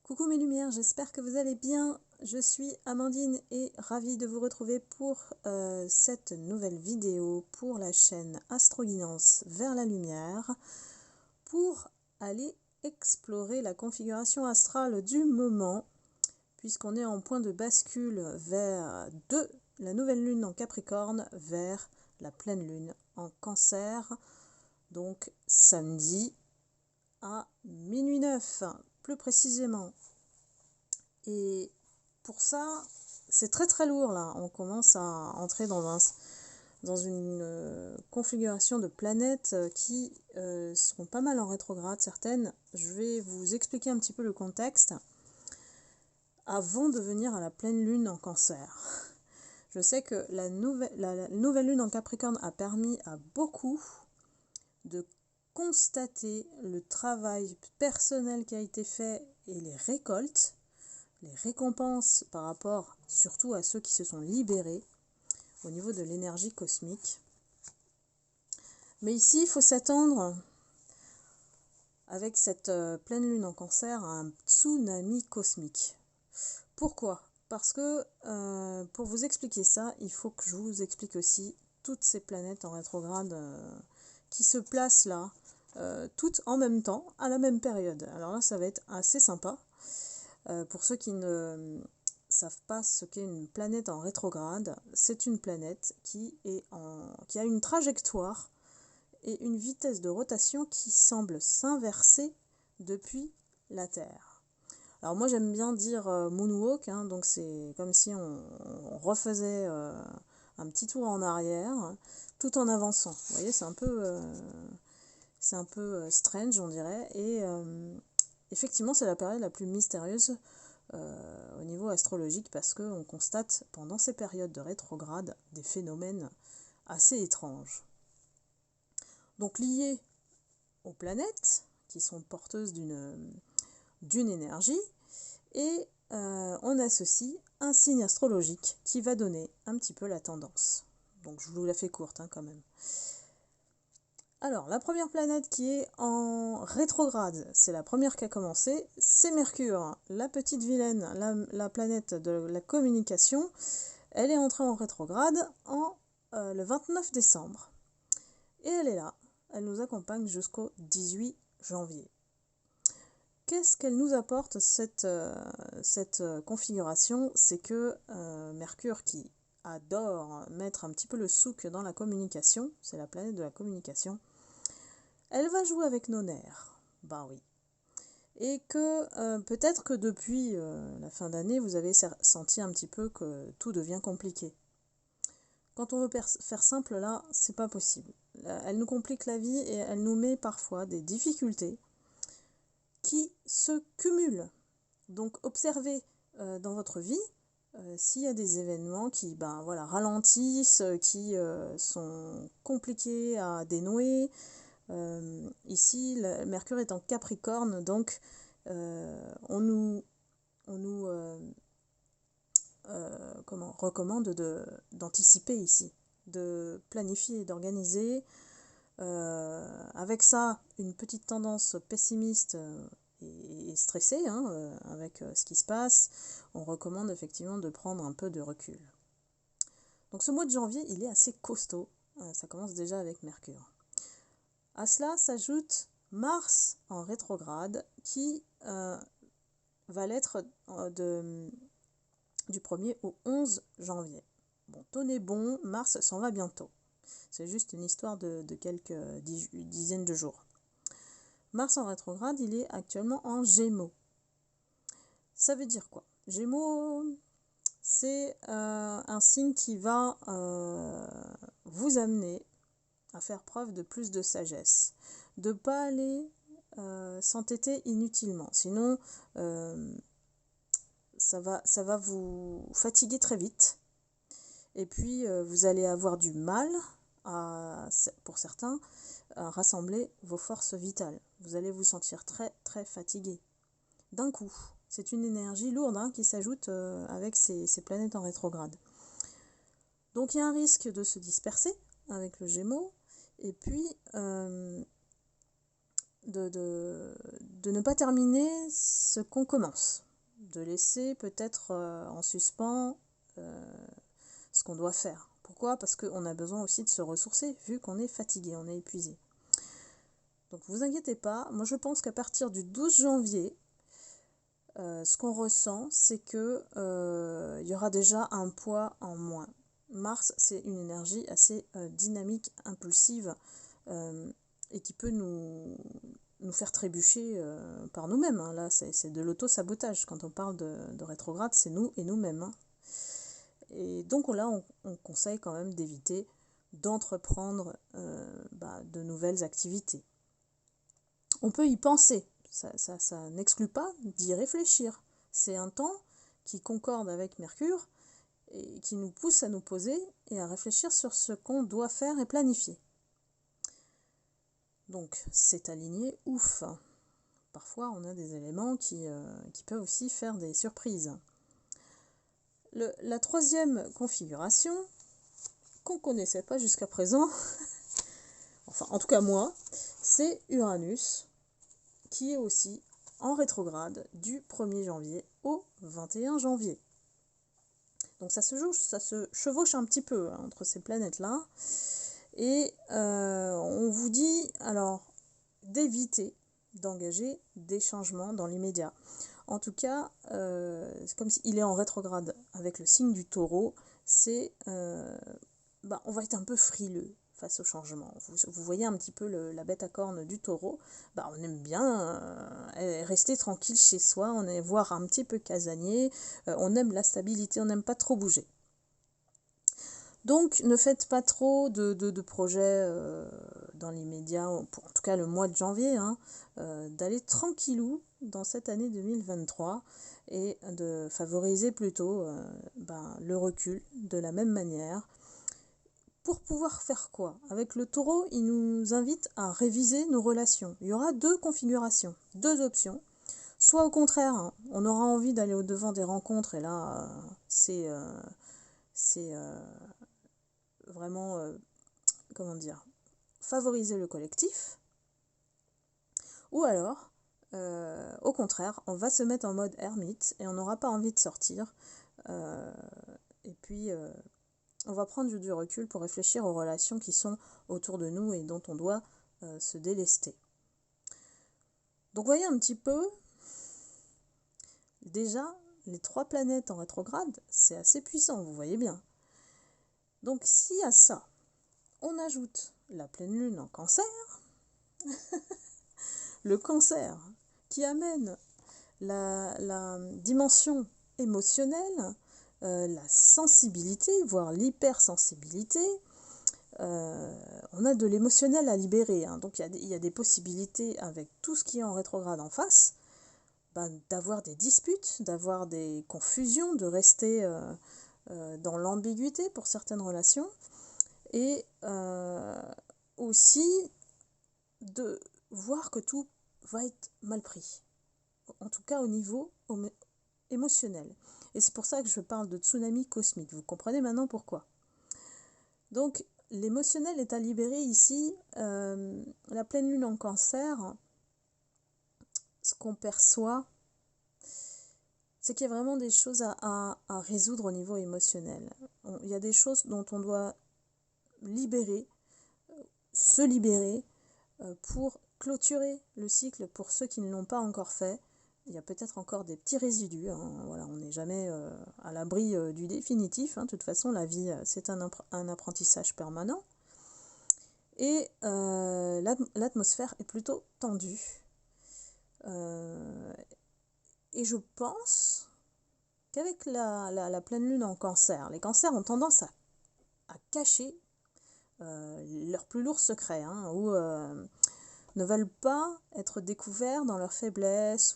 Coucou mes lumières, j'espère que vous allez bien. Je suis Amandine et ravie de vous retrouver pour cette nouvelle vidéo pour la chaîne Astroguidance vers la lumière pour aller explorer la configuration astrale du moment puisqu'on est en point de bascule vers la nouvelle lune en Capricorne vers la pleine lune en Cancer, donc samedi à minuit 9 plus précisément. Et pour ça, c'est très très lourd là. On commence à entrer dans une configuration de planètes qui seront pas mal en rétrograde, certaines. Je vais vous expliquer un petit peu le contexte avant de venir à la pleine lune en Cancer. Je sais que la nouvelle lune en Capricorne a permis à beaucoup de constater le travail personnel qui a été fait et les récoltes, les récompenses par rapport surtout à ceux qui se sont libérés au niveau de l'énergie cosmique. Mais ici, il faut s'attendre, avec cette pleine lune en Cancer, à un tsunami cosmique. Pourquoi ? Parce que pour vous expliquer ça, il faut que je vous explique aussi toutes ces planètes en rétrograde qui se placent là, toutes en même temps, à la même période. Alors là, ça va être assez sympa. Pour ceux qui ne savent pas ce qu'est une planète en rétrograde, c'est une planète qui a une trajectoire et une vitesse de rotation qui semble s'inverser depuis la Terre. Alors moi j'aime bien dire moonwalk, donc c'est comme si on refaisait un petit tour en arrière tout en avançant. Vous voyez, c'est un peu strange on dirait, et effectivement c'est la période la plus mystérieuse au niveau astrologique parce qu'on constate pendant ces périodes de rétrograde des phénomènes assez étranges. Donc liés aux planètes qui sont porteuses d'une énergie, et on associe un signe astrologique qui va donner un petit peu la tendance. Donc je vous la fais courte quand même. Alors, la première planète qui est en rétrograde, c'est la première qui a commencé, c'est Mercure, la petite vilaine, la planète de la communication. Elle est entrée en rétrograde le 29 décembre. Et elle est là, elle nous accompagne jusqu'au 18 janvier. Qu'est-ce qu'elle nous apporte cette configuration ? C'est que Mercure, qui adore mettre un petit peu le souk dans la communication, c'est la planète de la communication, elle va jouer avec nos nerfs. Ben oui. Et que peut-être que depuis la fin d'année, vous avez senti un petit peu que tout devient compliqué. Quand on veut faire simple, là, c'est pas possible. Elle nous complique la vie et elle nous met parfois des difficultés qui se cumulent. Donc observez dans votre vie s'il y a des événements qui ralentissent, qui sont compliqués à dénouer. Ici, Mercure est en Capricorne, donc on nous recommande d'anticiper ici, de planifier, d'organiser. Avec ça, une petite tendance pessimiste et stressée avec ce qui se passe, on recommande effectivement de prendre un peu de recul. Donc ce mois de janvier, il est assez costaud, ça commence déjà avec Mercure. À cela s'ajoute Mars en rétrograde qui va l'être du 1er au 11 janvier. Bon, tenez bon, Mars s'en va bientôt. C'est juste une histoire de quelques dizaines de jours. Mars en rétrograde, il est actuellement en Gémeaux. Ça veut dire quoi ? Gémeaux, c'est un signe qui va vous amener à faire preuve de plus de sagesse, de ne pas aller s'entêter inutilement, sinon ça va vous fatiguer très vite, et puis vous allez avoir du mal, pour certains, à rassembler vos forces vitales. Vous allez vous sentir très très fatigué d'un coup. C'est une énergie lourde qui s'ajoute avec ces planètes en rétrograde. Donc il y a un risque de se disperser avec le Gémeaux, et puis de ne pas terminer ce qu'on commence, de laisser peut-être en suspens ce qu'on doit faire. Pourquoi? Parce qu'on a besoin aussi de se ressourcer, vu qu'on est fatigué, on est épuisé. Donc vous inquiétez pas, moi je pense qu'à partir du 12 janvier, ce qu'on ressent, c'est que y aura déjà un poids en moins. Mars, c'est une énergie assez dynamique, impulsive, et qui peut nous faire trébucher par nous-mêmes. Hein. Là, c'est de l'auto-sabotage. Quand on parle de rétrograde, c'est nous et nous-mêmes. Hein. Et donc là, on conseille quand même d'éviter d'entreprendre de nouvelles activités. On peut y penser, ça n'exclut pas d'y réfléchir. C'est un temps qui concorde avec Mercure et qui nous pousse à nous poser et à réfléchir sur ce qu'on doit faire et planifier. Donc c'est aligné, ouf. Parfois on a des éléments qui peuvent aussi faire des surprises. La troisième configuration, qu'on ne connaissait pas jusqu'à présent, enfin en tout cas moi, c'est Uranus, qui est aussi en rétrograde du 1er janvier au 21 janvier. Donc ça se chevauche un petit peu hein, entre ces planètes-là. Et on vous dit alors d'éviter d'engager des changements dans l'immédiat. En tout cas, c'est comme s'il est en rétrograde avec le signe du Taureau, on va être un peu frileux face au changement. Vous voyez un petit peu la bête à cornes du Taureau. On aime bien rester tranquille chez soi, on aime voir un petit peu casanier, on aime la stabilité, on n'aime pas trop bouger. Donc ne faites pas trop de projets dans l'immédiat, en tout cas le mois de janvier, hein, d'aller tranquillou dans cette année 2023 et de favoriser plutôt le recul de la même manière. Pour pouvoir faire quoi? Avec le Taureau, il nous invite à réviser nos relations. Il y aura deux configurations, deux options. Soit au contraire, hein, on aura envie d'aller au-devant des rencontres et là, c'est vraiment, favoriser le collectif. Ou alors, au contraire, on va se mettre en mode ermite et on n'aura pas envie de sortir. Et puis, on va prendre du recul pour réfléchir aux relations qui sont autour de nous et dont on doit se délester. Donc voyez un petit peu, déjà, les 3 planètes en rétrograde, c'est assez puissant, vous voyez bien. Donc si à ça, on ajoute la pleine lune en Cancer, le Cancer qui amène la dimension émotionnelle, la sensibilité, voire l'hypersensibilité, on a de l'émotionnel à libérer. Hein. Donc il y a des possibilités avec tout ce qui est en rétrograde en face, d'avoir des disputes, d'avoir des confusions, de rester dans l'ambiguïté pour certaines relations, et aussi de voir que tout va être mal pris, en tout cas au niveau émotionnel. Et c'est pour ça que je parle de tsunami cosmique. Vous comprenez maintenant pourquoi. Donc l'émotionnel est à libérer ici. La pleine lune en Cancer, ce qu'on perçoit, c'est qu'il y a vraiment des choses à résoudre au niveau émotionnel. Il y a des choses dont on doit se libérer pour clôturer le cycle pour ceux qui ne l'ont pas encore fait. Il y a peut-être encore des petits résidus, hein. Voilà, on n'est jamais à l'abri du définitif, hein. De toute façon, la vie, c'est un apprentissage permanent. Et l'atmosphère est plutôt tendue. Et je pense qu'avec la pleine lune en Cancer, les cancers ont tendance à cacher leurs plus lourds secrets, hein, ou ne veulent pas être découverts dans leur faiblesse,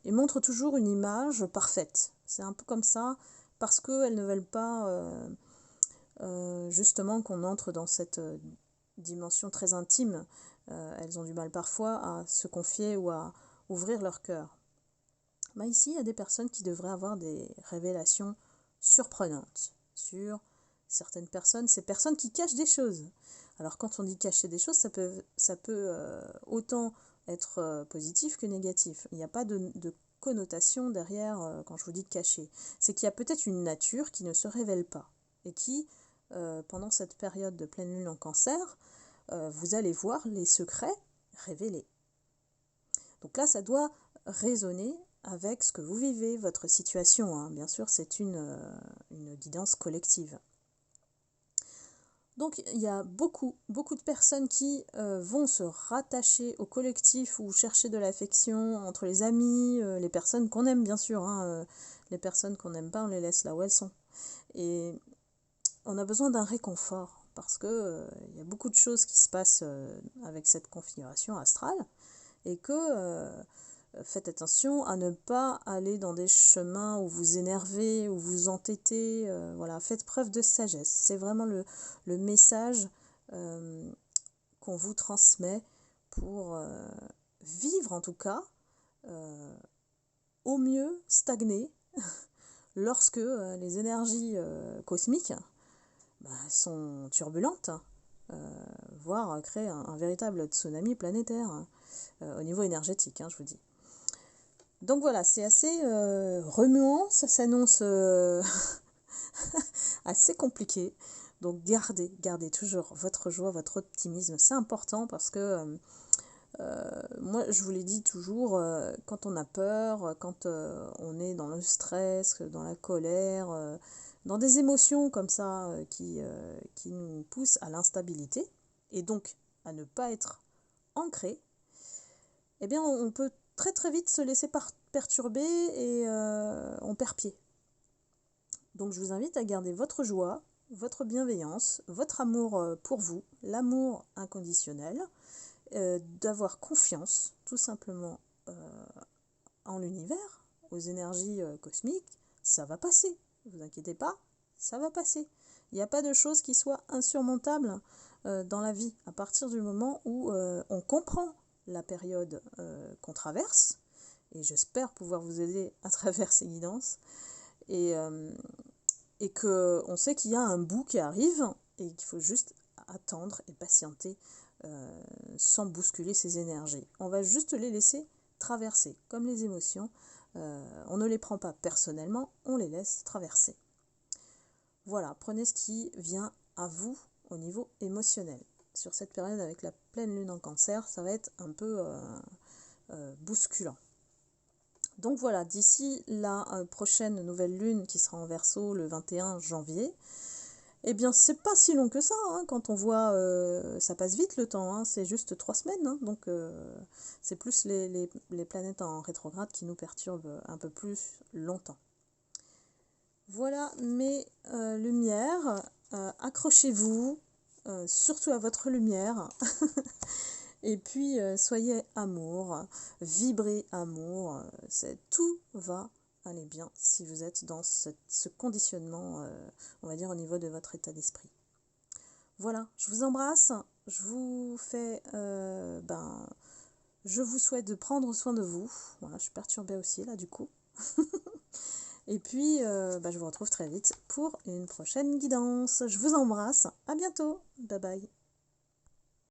et montrent toujours une image parfaite. C'est un peu comme ça, parce qu'elles ne veulent pas justement qu'on entre dans cette dimension très intime. Elles ont du mal parfois à se confier ou à ouvrir leur cœur. Ici, il y a des personnes qui devraient avoir des révélations surprenantes sur certaines personnes, ces personnes qui cachent des choses. Alors quand on dit cacher des choses, ça peut autant être positif que négatif. Il n'y a pas de connotation derrière quand je vous dis de cacher. C'est qu'il y a peut-être une nature qui ne se révèle pas et qui, pendant cette période de pleine lune en Cancer, vous allez voir les secrets révélés. Donc là, ça doit résonner avec ce que vous vivez, votre situation, hein. Bien sûr, c'est une guidance collective. Donc il y a beaucoup de personnes qui vont se rattacher au collectif ou chercher de l'affection entre les amis, les personnes qu'on aime bien sûr, hein, les personnes qu'on n'aime pas, on les laisse là où elles sont. Et on a besoin d'un réconfort parce que y a beaucoup de choses qui se passent avec cette configuration astrale et que faites attention à ne pas aller dans des chemins où vous énervez, où vous entêtez. Voilà, faites preuve de sagesse. C'est vraiment le message qu'on vous transmet pour vivre, en tout cas, au mieux stagner lorsque les énergies cosmiques sont turbulentes, voire créer un véritable tsunami planétaire au niveau énergétique, hein, je vous dis. Donc voilà, c'est assez remuant, ça s'annonce assez compliqué. Donc gardez toujours votre joie, votre optimisme, c'est important parce que moi je vous l'ai dit toujours, quand on a peur, quand on est dans le stress, dans la colère, dans des émotions comme ça qui nous poussent à l'instabilité et donc à ne pas être ancré, eh bien on peut très très vite se laisser perturber et on perd pied. Donc je vous invite à garder votre joie, votre bienveillance, votre amour pour vous, l'amour inconditionnel, d'avoir confiance tout simplement en l'univers, aux énergies cosmiques. Ça va passer, ne vous inquiétez pas, ça va passer. Il n'y a pas de choses qui soient insurmontables dans la vie à partir du moment où on comprend la période qu'on traverse, et j'espère pouvoir vous aider à travers ces guidances, et qu'on sait qu'il y a un bout qui arrive et qu'il faut juste attendre et patienter sans bousculer ces énergies. On va juste les laisser traverser, comme les émotions. On ne les prend pas personnellement, on les laisse traverser. Voilà, prenez ce qui vient à vous au niveau émotionnel. Sur cette période avec la pleine lune en Cancer, ça va être un peu bousculant. Donc voilà, d'ici la prochaine nouvelle lune qui sera en Verseau le 21 janvier, eh bien c'est pas si long que ça, hein, quand on voit, ça passe vite le temps, hein, c'est juste 3 semaines, hein, donc c'est plus les planètes en rétrograde qui nous perturbent un peu plus longtemps. Voilà mes lumières, accrochez-vous, surtout à votre lumière. Et puis, soyez amour, vibrez amour, tout va aller bien si vous êtes dans ce conditionnement, on va dire, au niveau de votre état d'esprit. Voilà, je vous embrasse, je vous souhaite de prendre soin de vous. Voilà, je suis perturbée aussi là du coup. Et puis, je vous retrouve très vite pour une prochaine guidance. Je vous embrasse, à bientôt, bye bye.